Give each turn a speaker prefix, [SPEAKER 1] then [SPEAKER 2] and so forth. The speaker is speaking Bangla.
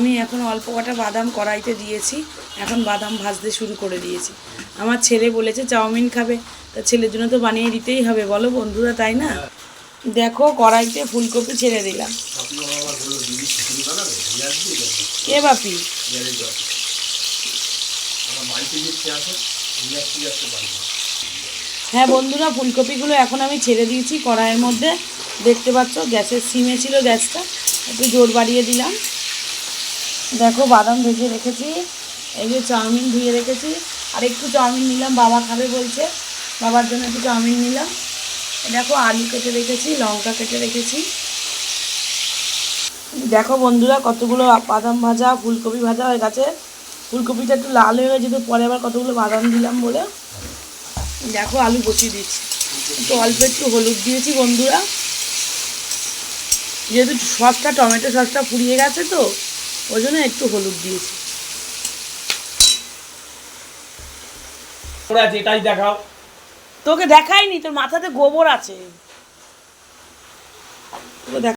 [SPEAKER 1] আমি এখন অল্প কটা বাদাম কড়াইতে দিয়েছি, এখন বাদাম ভাজতে শুরু করে দিয়েছি। আমার ছেলে বলেছে চাউমিন খাবে, তা ছেলের জন্য তো বানিয়ে দিতেই হবে, বলো বন্ধুরা, তাই না? দেখো কড়াইতে ফুলকপি ছেড়ে দিলাম। কে বাপি? হ্যাঁ বন্ধুরা, ফুলকপিগুলো এখন আমি ছেড়ে দিয়েছি কড়াইয়ের মধ্যে। দেখতে পাচ্ছ গ্যাসের সিমে ছিল গ্যাসটা, একটু জোর বাড়িয়ে দিলাম। দেখো বাদাম ভেজে রেখেছি, এই যে চাউমিন ধুয়ে রেখেছি, আর একটু চাউমিন নিলাম, বাবা খাবে বলছে, বাবার জন্য একটু চাউমিন নিলাম। দেখো আলু কেটে রেখেছি, লঙ্কা কেটে রেখেছি। দেখো বন্ধুরা কতগুলো বাদাম ভাজা ফুলকপি ভাজা হয়ে গেছে। ফুলকপিটা একটু লাল হয়ে গেছে, পরে আবার কতগুলো বাদাম দিলাম বলে। দেখো আলু বসিয়ে দিচ্ছি, একটু অল্প একটু হলুদ দিয়েছি বন্ধুরা, যেহেতু সসটা টমেটো সসটা ফুরিয়ে গেছে তো ওই জন্য একটু হলুদ দিয়েছি।
[SPEAKER 2] এটাই দেখাও।
[SPEAKER 1] তোকে দেখাইনি, তোর মাথাতে গোবর আছে। তোকে